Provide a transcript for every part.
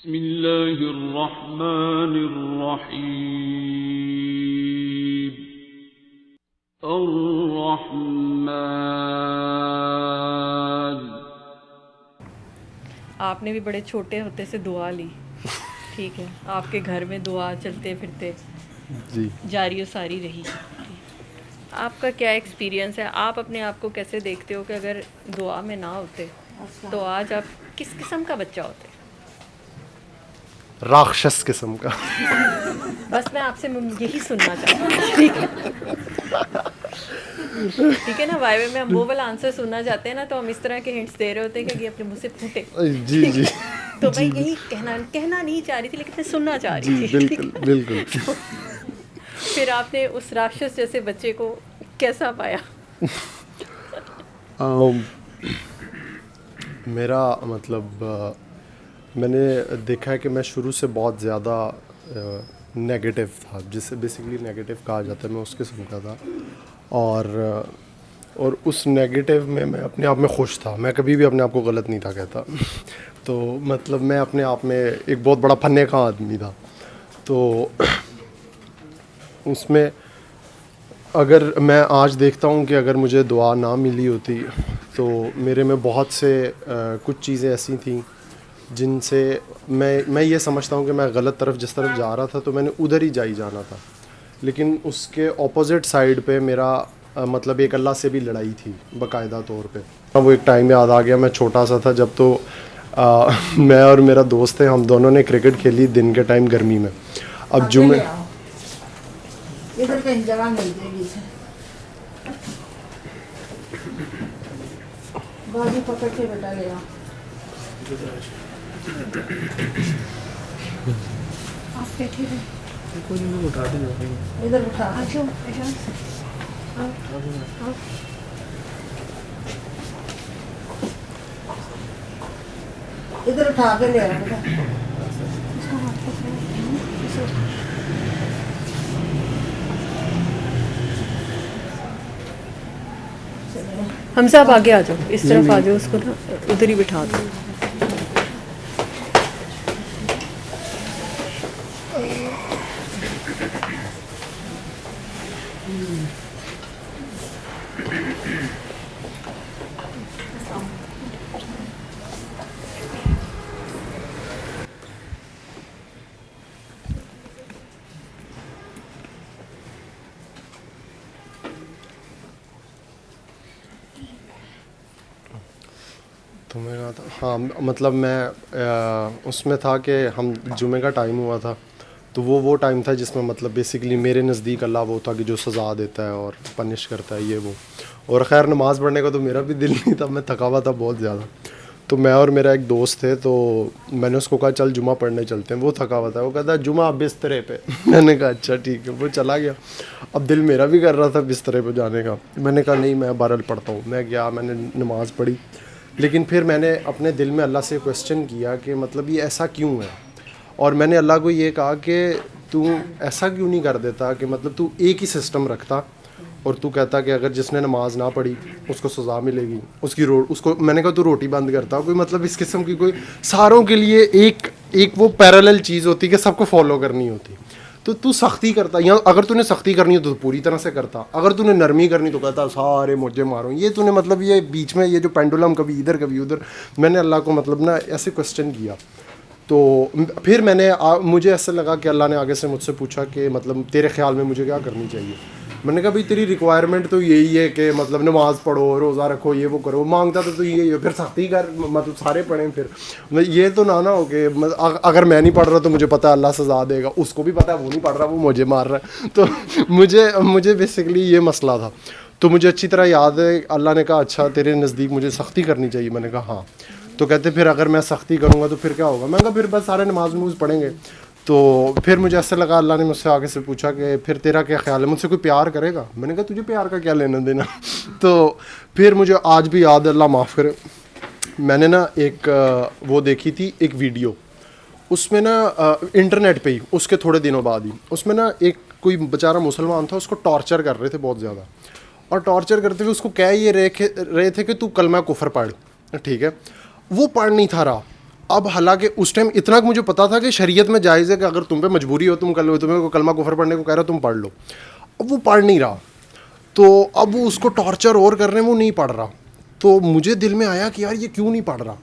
बिस्मिल्लाहिर्रहमानिर्रहीम। अर्रहमान। आपने भी बड़े छोटे होते से दुआ ली, ठीक है, आपके घर में दुआ चलते फिरते जी जारी और सारी रही। आपका क्या एक्सपीरियंस है? आप अपने आप को कैसे देखते हो कि अगर दुआ में ना होते तो आज आप किस किस्म का बच्चा होते? राक्षस किस्म का। बस मैं आपसे यही सुनना चाहती हूँ, ठीक है? ठीक है ना, वाइवे में हम वो वाला आंसर सुनना चाहते हैं ना, तो हम इस तरह के हिंट्स दे रहे होते हैं कि ये अपने मुंह से फूटे। जी जी तो मैं यही कहना नहीं चाह रही थी, लेकिन मैं सुनना चाह रही थी। बिल्कुल बिल्कुल। फिर आपने उस राक्षस जैसे बच्चे को कैसा पाया? मेरा मतलब मैंने देखा है कि मैं शुरू से बहुत ज़्यादा नेगेटिव था, जिसे बेसिकली नेगेटिव कहा जाता है, मैं उस किस्म का था। और उस नेगेटिव में मैं अपने आप में खुश था, मैं कभी भी अपने आप को गलत नहीं था कहता। तो मतलब मैं अपने आप में एक बहुत बड़ा फन्ने का आदमी था। तो उसमें अगर मैं आज देखता हूँ कि अगर मुझे दुआ ना मिली होती तो मेरे में बहुत से कुछ चीज़ें ऐसी थीं जिनसे मैं ये समझता हूँ कि मैं गलत तरफ जिस तरफ जा रहा था तो मैंने उधर ही जाना था। लेकिन उसके ऑपोजिट साइड पे मेरा मतलब एक अल्लाह से भी लड़ाई थी बाकायदा तौर पे। वो एक टाइम याद आ गया, मैं छोटा सा था जब, तो मैं और मेरा दोस्त थे, हम दोनों ने क्रिकेट खेली दिन के टाइम गर्मी में। अब जुमे इधर कहीं जगह मिल जाएगी, बाजू पकड़ के बेटा ले आओ। आप बैठे रहे, उठा दे। इधर उठा। इधर उठा के ले आओ बेटा। हम सब आगे आ जाओ, इस तरफ आ जाओ, उसको ना उधर ही बिठा दो। तो मैं कहा था हाँ, मतलब मैं उसमें था कि हम जुमे का टाइम हुआ था, तो वो टाइम था जिसमें मतलब बेसिकली मेरे नज़दीक अल्लाह वो था कि जो सज़ा देता है और पनिश करता है ये वो। और ख़ैर नमाज़ पढ़ने का तो मेरा भी दिल नहीं था, मैं थका हुआ था बहुत ज़्यादा। तो मैं और मेरा एक दोस्त थे, तो मैंने उसको कहा चल जुमा पढ़ने चलते हैं। वो थका हुआ था, वो कहता जुमा बिस्तरे पे। मैंने कहा अच्छा ठीक है, वो चला गया। अब दिल मेरा भी कर रहा था बिस्तरे पे जाने का, मैंने कहा नहीं मैं बहरहाल पढ़ता हूँ। मैं गया, मैंने नमाज़ पढ़ी, लेकिन फिर मैंने अपने दिल में अल्लाह से क्वेश्चन किया कि मतलब ये ऐसा क्यों है। और मैंने अल्लाह को ये कहा कि तू ऐसा क्यों नहीं कर देता कि मतलब तू एक ही सिस्टम रखता और तू कहता कि अगर जिसने नमाज ना पढ़ी उसको सज़ा मिलेगी, उसको मैंने कहा तू रोटी बंद करता। कोई मतलब इस किस्म की कोई सारों के लिए एक वो पैरेलल चीज़ होती कि सबको फॉलो करनी होती। तो तू सख्ती करता, या अगर तूने सख्ती करनी हो तो पूरी तरह से करता, अगर तूने नरमी करनी तो कहता सारे मुझे मारो। ये तूने मतलब ये बीच में ये जो पेंडुलम कभी इधर कभी उधर, मैंने अल्लाह को मतलब ना ऐसे क्वेश्चन किया। तो फिर मुझे ऐसा लगा कि अल्लाह ने आगे से मुझसे पूछा कि मतलब तेरे ख्याल में मुझे क्या करनी चाहिए। मैंने कहा भाई तेरी रिक्वायरमेंट तो यही है कि मतलब नमाज़ पढ़ो, रोज़ा रखो, ये वो करो, मांगता तो यही है, फिर सख्ती कर, मतलब सारे पढ़ें। फिर ये तो ना हो कि अगर मैं नहीं पढ़ रहा तो मुझे पता है अल्लाह सज़ा देगा, उसको भी पता है वो नहीं पढ़ रहा, वो मुझे मार रहा है। तो मुझे बेसिकली ये मसला था। तो मुझे अच्छी तरह याद है अल्लाह ने कहा अच्छा तेरे नज़दीक मुझे सख्ती करनी चाहिए। मैंने कहा हाँ। तो कहते फिर अगर मैं सख्ती करूँगा तो फिर क्या होगा। मैंने कहा फिर बस सारे नमाज नूज पढ़ेंगे। तो फिर मुझे ऐसा लगा अल्लाह ने मुझसे आगे से पूछा कि फिर तेरा क्या ख्याल है, मुझसे कोई प्यार करेगा। मैंने कहा तुझे प्यार का क्या लेना देना। तो फिर मुझे आज भी याद, अल्लाह माफ़ करे, मैंने ना एक वो देखी थी एक वीडियो, उसमें ना इंटरनेट पे ही उसके थोड़े दिनों बाद ही उसमें ना एक कोई बेचारा मुसलमान था, उसको टॉर्चर कर रहे थे बहुत ज़्यादा। और टॉर्चर करते हुए उसको कह ये रहे थे कि तू कलमा कुफर पढ़, ठीक है। वो पढ़ नहीं था रहा। अब हालांकि उस टाइम इतना मुझे पता था कि शरीयत में जायज़ है कि अगर तुम पे मजबूरी हो, तुम्हें को कलमा कुफर पढ़ने को कह रहे हो, तुम पढ़ लो। अब वो पढ़ नहीं रहा, तो अब वो उसको टॉर्चर और कर रहे हैं, वो नहीं पढ़ रहा। तो मुझे दिल में आया कि यार ये क्यों नहीं पढ़ रहा।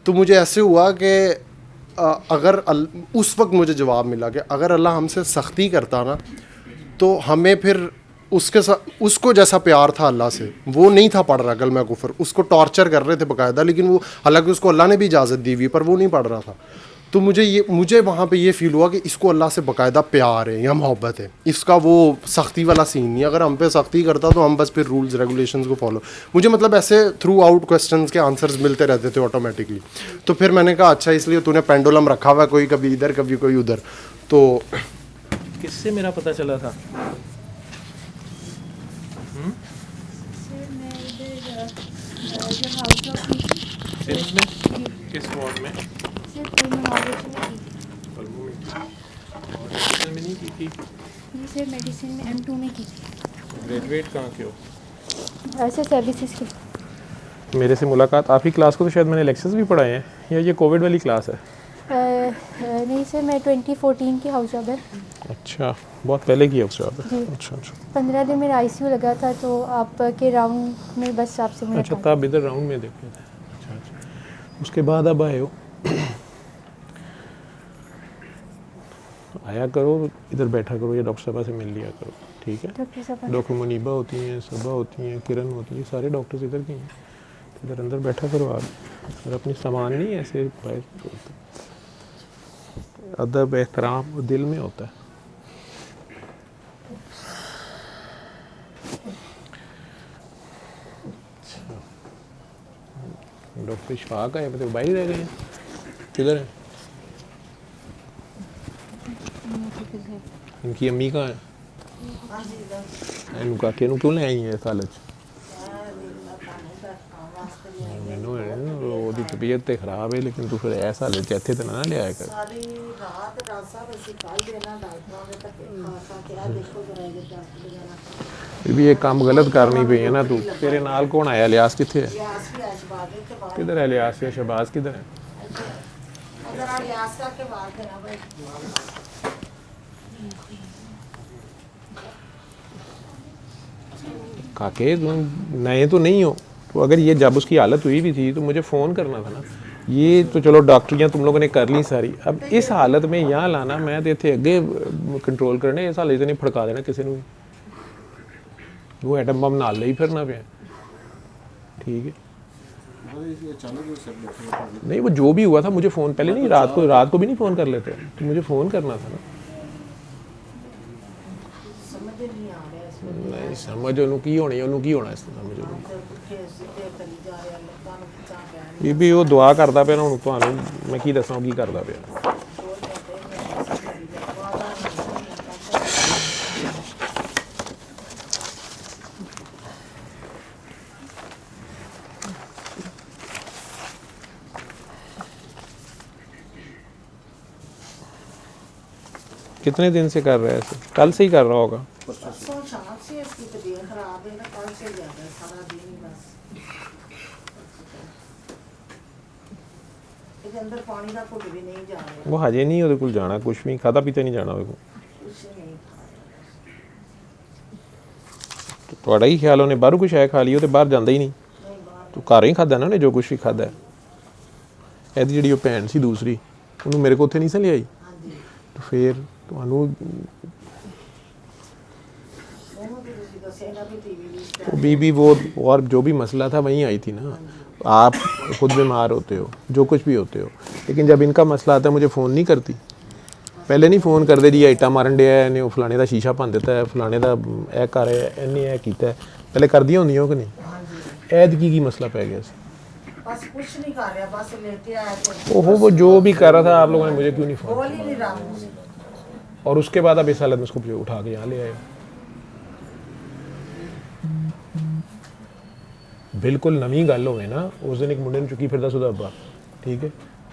तो मुझे ऐसे हुआ कि अगर उस वक्त मुझे जवाब मिला कि अगर अल्लाह हमसे सख्ती करता ना, तो हमें फिर उसके साथ उसको जैसा प्यार था अल्लाह से, वो नहीं था पढ़ रहा कलमा कुफर, उसको टॉर्चर कर रहे थे बाकायदा, लेकिन वो हालांकि उसको अल्लाह ने भी इजाज़त दी हुई, पर वो नहीं पढ़ रहा था। तो मुझे वहाँ पे ये फ़ील हुआ कि इसको अल्लाह से बाकायदा प्यार है या मोहब्बत है, इसका वो सख्ती वाला सीन नहीं। अगर हम पे सख्ती करता तो हम बस फिर रूल्स रेगुलेशंस को फॉलो, मुझे मतलब ऐसे थ्रू आउट क्वेश्चंस के आंसर्स मिलते रहते थे ऑटोमेटिकली। तो फिर मैंने कहा अच्छा इसलिए तूने पेंडुलम रखा हुआ है, कोई कभी इधर कभी कोई उधर। तो किससे मेरा पता चला था? सर मैं इधर जब हाउस ऑफ की थी सिंध में? किस वार्ड में? सर फिर मैं ऑपरेशन में की थी। पलमू में की। और मेडिसिन में नहीं की थी? जी सर मेडिसिन में M2 में की थी। ग्रेजुएट कहाँ के हो? ऐसे सर्विसेज की। मेरे से मुलाकात, आपकी क्लास को तो शायद मैंने लेक्चर्स भी पढ़ाए हैं, या ये कोविड वाली क्लास है? नहीं सर मैं 2014 की हाउस जॉब है। अच्छा, बहुत पहले की हाउस जॉब है। जी। अच्छा अच्छा 15 दिन मेरा ICU लगा था, तो आपके राउंड में बस आपसे अच्छा, मुलाकात। तो आप इधर राउंड में देखे थे। अच्छा अच्छा, उसके बाद अब आए हो। आया करो, इधर बैठा करो, या डॉक्टर साहबा से मिल लिया करो, ठीक है? डॉक्टर साहब डॉक्टर मुनीबा होती हैं, सबा होती हैं, किरण होती हैं, सारे डॉक्टर्स इधर के हैं। तो इधर अंदर बैठा करो आप, और अपनी सामान नहीं ऐसे बाहर छोड़ते। अदब एहतराम वो दिल में होता है। डॉक्टर इशफाक आए, मतलब बाहर ही रह गए हैं, किधर हैं? इनकी अम्मी कहाँ है? इनका क्यों ले आई है साल मैनू ओदी तबीयत तो खराब है, लेकिन तू फिर ऐसा हालत इत्थे तो ना ले आया कर। सारी रात डॉक्टर साहब ਅਸੀਂ ਕੱਲ ਦੇ ਨਾ ਡਾਕਟਰਾਂ ਦੇ ਧੱਕੇ ਖਾ ਕੇ ਆ ਦੇਖੋ ਜਰਾ ਇਹ ਡਾਕਟਰ ਜਾना भी ये काम गलत करनी पई है ना तू। तेरे नाल कौन आया? लियास किथे है? लियास भी आशबाद के बाद किधर है लियास या शहबाज किधर है? अगर आ लियास का के बाद देना भाई। काके तुम नए तो नहीं हो, तो अगर ये जब उसकी हालत हुई भी थी तो मुझे फ़ोन करना था ना। ये तो चलो डॉक्टरियाँ तुम लोगों ने कर ली सारी, अब इस हालत में यहाँ लाना, मैं तो इतने अगे कंट्रोल करने, इस हालत नहीं फड़का देना किसी ने। वो एटम बम नाल ले ही फिरना पे, ठीक है? नहीं, वो जो भी हुआ था मुझे फ़ोन पहले नहीं, रात को भी नहीं फ़ोन कर लेते, तो मुझे फ़ोन करना था ना। समझ नहीं आ रहा इसमें नहीं समझ ਉਹਨੂੰ ਕੀ ਹੋਣੀ, ਉਹਨੂੰ ਕੀ ਹੋਣਾ ਇਸ ਸਮਝ ਉਹਨੂੰ। पुठे सीधे करी जा रहा लोगों को खिंचा गया ਬੀਬੀ ਉਹ ਦੁਆ ਕਰਦਾ ਪਿਆ ਨਾ, ਹੁਣ ਤੁਹਾਨੂੰ ਮੈਂ ਕੀ ਦੱਸਾਂ ਉਹ ਕੀ ਕਰਦਾ ਪਿਆ। कितने दिन से कर रहा है ऐसे? कल से ही कर रहा होगा। परसों शाम से इसकी तबीयत खराब है ना, कल से ज्यादा सारा दिन ही बस इसके अंदर पानी का घुट भी नहीं जा रहा वो हजे नहीं ਉਹਦੇ ਕੋਲ ਜਾਣਾ, ਕੁਝ ਵੀ ਖਾਦਾ ਪੀਤਾ ਨਹੀਂ ਜਾਣਾ ਉਹਦੇ ਕੋਲ। कुछ नहीं ਤੁਹਾਡਾ ਹੀ ਖਿਆਲ ਉਹਨੇ ਬਾਹਰੋਂ ਕੁਛ ਹੈ ਖਾ ਲਈ, ਉਹ ਤੇ ਬਾਹਰ ਜਾਂਦਾ ਹੀ ਨਹੀਂ। ਤੂੰ ਘਰ ਹੀ ਖਾਦਾ ਨਾ ਉਹਨੇ ਜੋ ਕੁਛ ਵੀ ਖਾਦਾ। ਇਹਦੀ ਜਿਹੜੀ ਉਹ ਭੈਣ ਸੀ ਦੂਸਰੀ, ਉਹਨੂੰ ਮੇਰੇ ਕੋਲ ਉੱਥੇ ਨਹੀਂ ਸੀ ਲਿਆਈ। तो फिर ਤੁਹਾਨੂੰ बीबी वो और जो भी मसला था वहीं आई थी ना। आप खुद बीमार होते हो, जो कुछ भी होते हो, लेकिन जब इनका मसला आता है मुझे फ़ोन नहीं करती। पहले नहीं फ़ोन करते जी आइटा मारन दिया है, इन्हें फलाने का शीशा भन दिता है, फलाने का यह कर है, इन्हें यह किया है, पहले कर दिया होंगी कि नहीं? ऐद की मसला पै गया सी। बस कुछ नहीं कर रहा, बस लेटे आया तो ओहो, वो जो भी कर रहा था आप लोगों ने मुझे क्यों नहीं फ़ोन बोल ही नहीं रहा मुझे। किया? और उसके बाद अब इस हालत में उसको उठा के यहाँ ले आए। बिल्कुल नवी गल होवे ना, उस दिन एक मुंडे ने चुकी फिरदा सुधा अब्बा, ठीक है,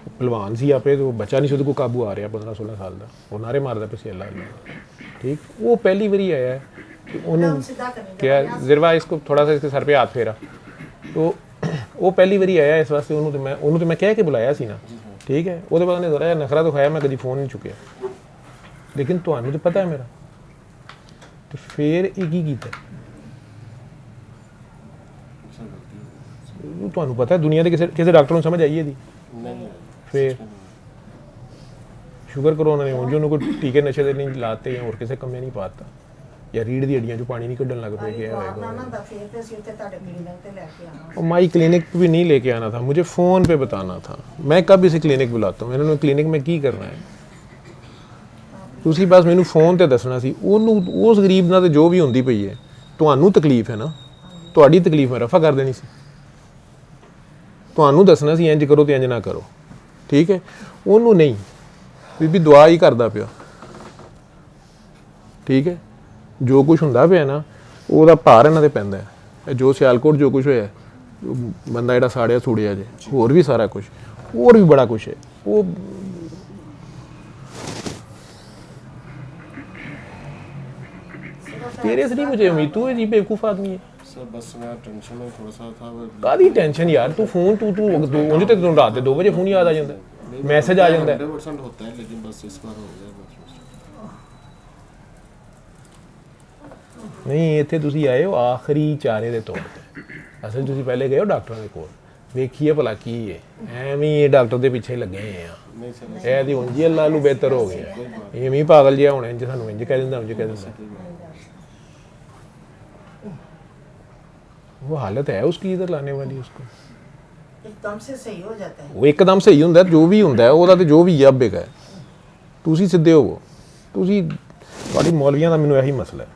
पहलवान सी आपे, तो बच्चा नहीं सुध को काबू आ रहा 15-16 साल का, वो नारे मारदा पे अल्लाह अल्लाह, ठीक। वो पहली बारी आया है कि उन्होंने क्या जिरवा इसको थोड़ा सा इसके सर पे हाथ फेरा, तो वो पहली बारी आया इस वास्ते, उन्होंने तो मैं कह के बुलाया सी ना ठीक है ਉਹਦੇ ਬਾਅਦ ਨੇ ਥੋੜਾ ਜਿਹਾ ਨਖਰਾ ਦਿਖਾਇਆ ਮੈਂ ਕਦੀ ਫੋਨ ਨਹੀਂ ਚੁੱਕਿਆ ਲੇਕਿਨ ਤੁਹਾਨੂੰ ਤਾਂ ਪਤਾ ਹੈ ਮੇਰਾ ਤੇ ਫਿਰ ਇਹ ਕੀ ਕੀਤਾ ਤੁਹਾਨੂੰ ਪਤਾ ਦੁਨੀਆ ਦੇ ਕਿਸੇ ਡਾਕਟਰ ਨੂੰ ਸਮਝ ਆਈ ਇਹਦੀ नहीं ਫਿਰ ਸ਼ੁਕਰ ਕਰੋ ਉਹਨਾਂ ਨੇ ਉਂਝ ਉਹਨੂੰ ਕੋਈ ਟੀਕੇ ਨਸ਼ੇ ਦੇ ਨਹੀਂ ਲਾਤੇ ਜਾਂ ਹੋਰ ਕਿਸੇ ਕੰਮੇ ਨਹੀਂ ਪਾਤਾ ਜਾਂ ਰੀੜ ਦੀ ਹੱਡੀਆਂ 'ਚੋਂ ਪਾਣੀ ਨਹੀਂ ਕੱਢਣ ਲੱਗ ਪਏ ਕਿ ਨਾ ਹੋਏਗਾ ਨਾ ਦਾ ਫਿਰ ਤੇ ਅਸੀਂ ਉੱਥੇ ਤੁਹਾਡੇ ਕਲੀਨਿਕ ਤੇ ਲੈ ਕੇ ਆਵਾਂਗੇ और माई क्लिनिक पे भी नहीं लेके आना था मुझे फ़ोन पे बताना था मैं कब इसे क्लिनिक बुलाता हूँ इन्होंने क्लिनिक में की करना है ਤੁਸੀਂ ਬਸ ਮੈਨੂੰ ਫੋਨ ਤੇ ਦੱਸਣਾ ਸੀ ਉਹਨੂੰ ਉਸ ਗਰੀਬ ਨਾਲ ਤੇ ਜੋ ਵੀ ਹੁੰਦੀ ਪਈ ਹੈ ਤੁਹਾਨੂੰ ਤਕਲੀਫ ਹੈ ਨਾ ਤੁਹਾਡੀ ਤਕਲੀਫ ਮੈਂ ਰਫਾ ਕਰ ਦੇਣੀ ਸੀ ਤੁਹਾਨੂੰ ਦੱਸਣਾ ਸੀ ਇੰਜ ਕਰੋ ਤੇ ਇੰਜ ਨਾ ਕਰੋ ਠੀਕ ਹੈ ਉਹਨੂੰ ਨਹੀਂ ਬੀਬੀ ਦੁਆ ਹੀ ਕਰਦਾ ਪਿਆ ਠੀਕ ਹੈ ਜੋ ਕੁਝ ਹੁੰਦਾ ਪਿਆ ਨਾ ਉਹਦਾ ਭਾਰ ਇਹਨਾਂ ਤੇ ਪੈਂਦਾ ਹੈ ਇਹ ਜੋ ਸਿਆਲਕੋਟ ਜੋ ਕੁਝ ਹੋਇਆ ਬੰਦਾ ਜਿਹੜਾ ਸਾੜਿਆ ਸੂੜਿਆ ਜੇ ਹੋਰ ਵੀ ਸਾਰਾ ਕੁਝ ਹੋਰ ਵੀ ਬੜਾ ਕੁਝ ਹੈ ਉਹ तेरे से नहीं मुझे उम्मीद तू अजीब बेवकूफ़ आदमी है सर बस मैं टेंशन में थोड़ा सा था कादी टेंशन यार तू फोन तू मुझे तो रात के 2 बजे फोन याद आ जाता है मैसेज आ जाता है 100% होता है लेकिन बस इस बार हो गया बस नहीं इत्थे तुसी आए हो आखिरी चारे दे तौर ते असल तुसी पहले गए हो डॉक्टर दे कोल ਵੇਖੀਏ ਭਲਾ ਕੀ ਹੈ ਐਵੇਂ ਹੀ ਇਹ ਡਾਕਟਰ ਦੇ ਪਿੱਛੇ ਲੱਗੇ ਹੋਏ ਆ नहीं सर ਇਹ ਦੀ ਉਂਝ ਹੀ ਅੱਲਾ ਨੂੰ ਬਿਹਤਰ ਹੋ ਗਿਆ ਐਵੇਂ ਹੀ ਪਾਗਲ ਜਿਹਾ ਹੋਣਾ ਇੰਜ ਸਾਨੂੰ ਇੰਜ ਕਹਿ ਦਿੰਦਾ ਉਂਝ ਕਹਿ ਦਿੰਦਾ वो हालत है उसकी इधर लाने वाली उसको एकदम से सही हो जाता है ਉਹ ਇੱਕਦਮ ਸਹੀ ਹੁੰਦਾ ਜੋ ਵੀ ਹੁੰਦਾ ਉਹਦਾ ਤੇ ਜੋ ਵੀ ਆ ਬੇਗਾ ਤੁਸੀਂ ਸਿੱਧੇ ਹੋਵੋ ਤੁਸੀਂ ਤੁਹਾਡੀ ਮੌਲਵੀਆਂ ਦਾ ਮੈਨੂੰ ਇਹੀ ਮਸਲਾ ਹੈ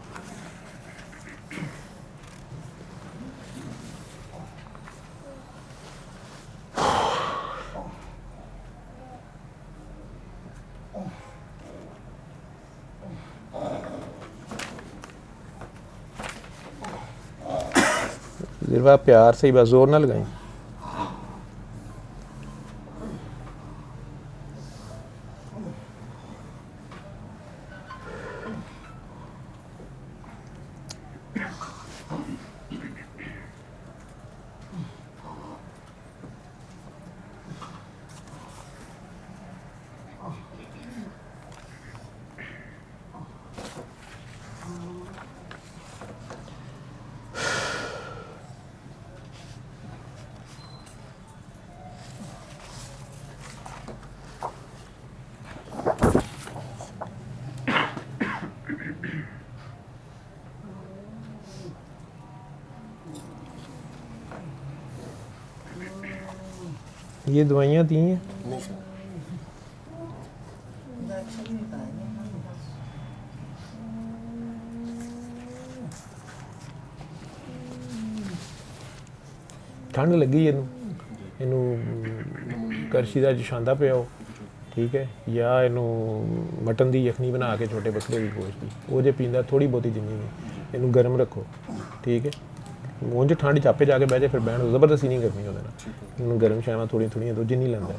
जिरवा प्यार से ही बस जोर ना लगाई ये दवाइयाँ दी हैं नहीं सर इंजेक्शन भी पाएंगे ठंड लगी ਇਹਨੂੰ ਕਰਸ਼ੀ ਦਾ ਜਸ਼ਾਂਦਾ ਪਿਆਓ ਠੀਕ ਹੈ ਜਾਂ ਇਹਨੂੰ ਮਟਨ ਦੀ ਯਖਨੀ ਬਣਾ ਕੇ ਛੋਟੇ ਬੱਕਰੇ ਦੀ ਗੋਸ਼ਤ ਦੀ ਉਹ ਜੇ ਪੀਂਦਾ ਥੋੜੀ ਬਹੁਤੀ ਜਿੰਨੀ ਵੀ ਇਹਨੂੰ ਗਰਮ ਰੱਖੋ ਠੀਕ ਹੈ ਉਂਝ ਠੰਡ ਚਾਪੇ ਜਾ ਕੇ ਬਹਿ ਜਾ ਫਿਰ ਬਹਿਣ ਜ਼ਬਰਦਸਤੀ ਨਹੀਂ ਕਰਨੀ ਉਹਦੇ ਨਾਲ ਇਹਨੂੰ ਗਰਮ ਸ਼ਾਵਾਂ ਥੋੜੀਆਂ ਦੋ ਜਿੰਨੀ ਲੈਂਦਾ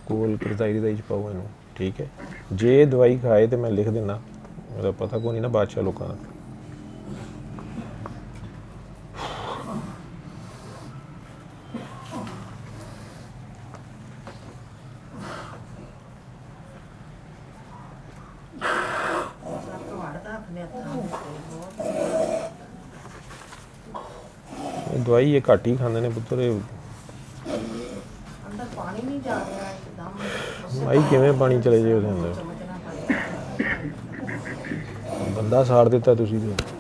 ਕੋਲ ਕਰਜ਼ਾਈ ਦਾ ਹੀ ਪਾਓ ਇਹਨੂੰ ਠੀਕ ਹੈ ਜੇ ਦਵਾਈ ਖਾਏ ਤੇ ਮੈਂ ਲਿਖ ਦਿੰਦਾ ਉਹਦਾ ਪਤਾ ਕੋਈ ਨਹੀਂ ਨਾ ਬਾਦਸ਼ਾਹ ਲੋਕਾਂ ਦਾ ਦਵਾਈ ਇਹ ਘੱਟ ਹੀ ਖਾਂਦੇ ਨੇ ਪੁੱਤਰ ਇਹ अंदर पानी नहीं जा रहा एकदम ਭਾਈ ਕਿਵੇਂ ਪਾਣੀ ਚਲੇ ਜੇ ਉਹਦੇ ਅੰਦਰ समझना पड़ेगा ਬੰਦਾ ਸਾੜ ਦਿੱਤਾ ਤੁਸੀਂ ਤੇ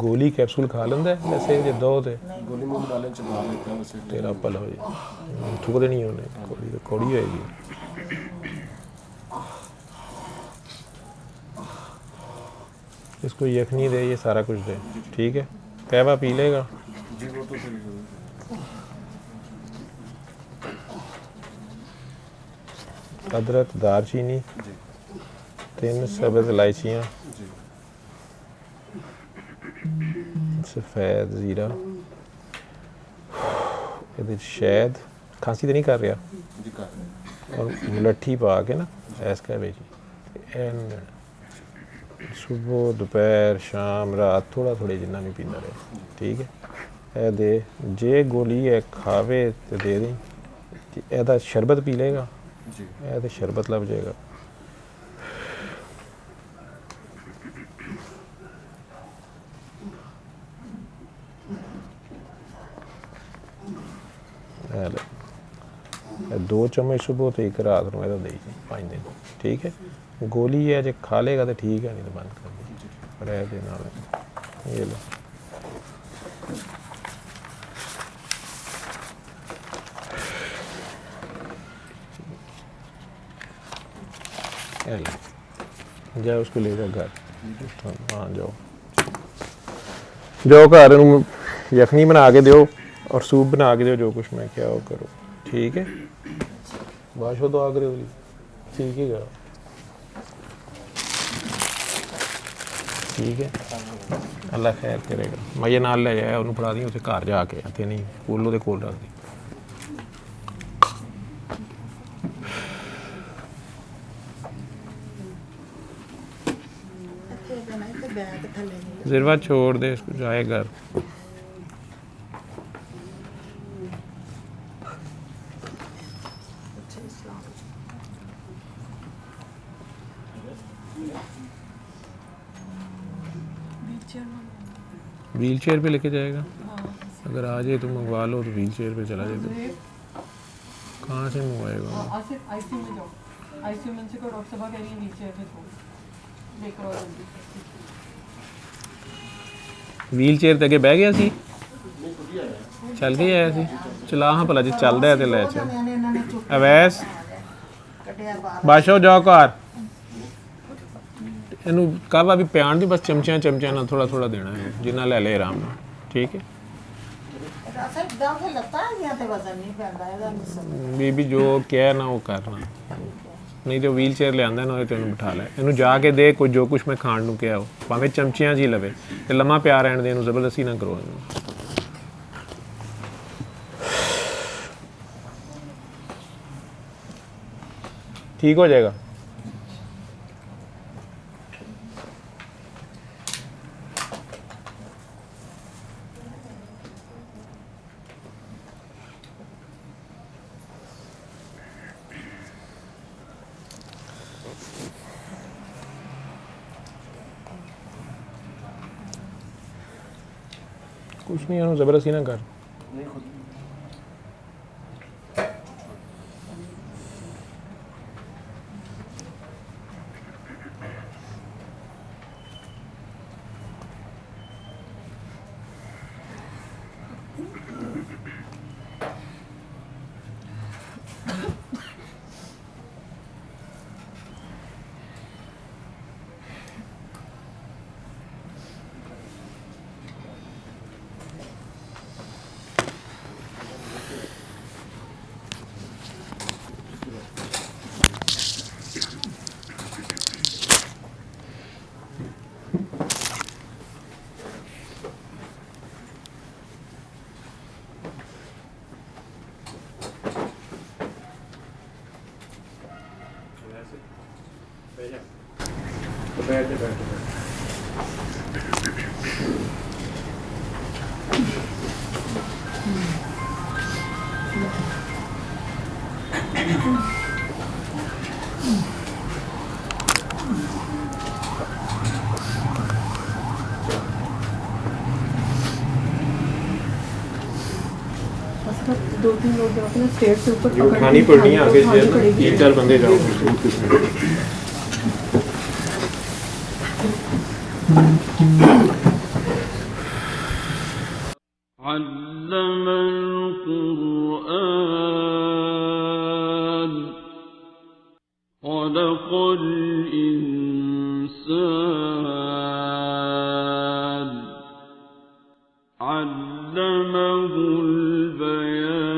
गोली कैप्सूल खा लेंदा है वैसे जे दो ते गोली मुंह में डालें चबा लेते हैं वैसे तेरा भला हो जाए थूक देनी है उन्हें कौड़ी तो कौड़ी होएगी इसको यखनी दे, ये सारा कुछ दे, ठीक है। कहवा पी लेगा? जी वो तो सही है। अदरक, दालचीनी, 3 सब्ज़ इलायचियाँ, सफ़ेद ज़ीरा, ये शहद, खांसी तो नहीं कर रहा, जी कर और मुलट्ठी पा के ना ऐसा भेजी। सुबह दोपहर शाम रात थोड़ा थोड़ा जिन्ना भी पींदा रहे, ठीक है। ए दे जे गोली है खावे तो दे दें। एदा शरबत पी लेगा? जी ए तो शरबत लग जाएगा। ए ले, 2 चम्मच सुबह तो 1 रात में दे 5 दिन, ठीक है। गोली है जो खा लेगा तो ठीक है, नहीं तो बंद कर दी रह देना। ये लो, जाओ उसको ले जाओ घर। हाँ जाओ जाओ घर, यखनी बना के दो और सूप बना के दो, जो कुछ मैं क्या वो करो, ठीक है। बाशो दुआ करो, ठीक है करो, ठीक है। अल्लाह खैर करेगा। मैं ये नाल ले जाया उन्होंने फड़ा दी, उसे घर जाके ते नहीं कोलो दे कोल रख दी। ਇੱਥੇ ਦੇਣਾ ਤੇ ਬੈਗ ਥੱਲੇ ਨਹੀਂ ज़िरवा छोड़ दे, इसको जाए घर। व्हील चेयर पे लेके जाएगा? अगर आ जाए तो मंगवा लो, तो व्हील चेयर पे चला जाए तो कहाँ से मंगवाएगा? आईसीयू में जाओ, आईसीयू में से को डॉक्टर साहब कह रही है नीचे है, तो लेकर आओ जल्दी। व्हील चेयर ते अगे बह गया सी, चल के आया सी, चला हाँ भला जी चलदा है ते ले चल। ਇਹਨਾਂ ਨੇ ਚੁੱਕ अवैस ਕੱਢਿਆ ਬਾਹਰ बादशाह जाओ घर, ਇਹਨੂੰ ਕਾਹਵਾ ਵੀ ਪਿਆਣ ਦੀ, ਬਸ ਚਮਚਿਆਂ ਚਮਚਿਆਂ ਨਾਲ ਥੋੜਾ ਥੋੜਾ ਦੇਣਾ ਹੈ, ਜਿੰਨਾ ਲੈ ਲੈ ਆਰਾਮ ਨਾਲ, ਠੀਕ ਹੈ। ਇਹਦਾ ਸਰ ਦਾਂ ਤੇ ਲੱਤਾਂ ਦੀਆਂ ਤੇ ਵਜ਼ਨ ਨਹੀਂ ਪੈਂਦਾ ਇਹਦਾ ਨਹੀਂ ਬੀਬੀ ਜੋ ਕਿਹਾ ਨਾ ਉਹ ਕਰਨਾ, ਨਹੀਂ ਤੇ ਵੀਲ ਚੇਅਰ ਲਿਆਂਦਾ ਨਾ, ਤੈਨੂੰ ਬਿਠਾ ਲੈ, ਇਹਨੂੰ ਜਾ ਕੇ ਦੇ ਕੋਈ ਜੋ ਕੁਛ ਮੈਂ ਖਾਣ ਨੂੰ ਕਿਹਾ, ਉਹ ਭਾਵੇਂ ਚਮਚਿਆਂ 'ਚ ਹੀ ਲਵੇ, ਤੇ ਲੰਮਾ ਪਿਆ ਰਹਿਣ ਦੇ, ਇਹਨੂੰ ਜ਼ਬਰਦਸਤੀ ਨਾ ਕਰੋ ਇਹਨੂੰ। ठीक हो जाएगा। कुछ नहीं, ज़बरदस्ती ना कर। बैठ बैठ दो तीन लोग जाओ अपने स्टेट से ऊपर ये उठानी पड़नी है आगे से, 3-4 बंदे जाओ। علم القرآن خلق الإنسان علمه البيان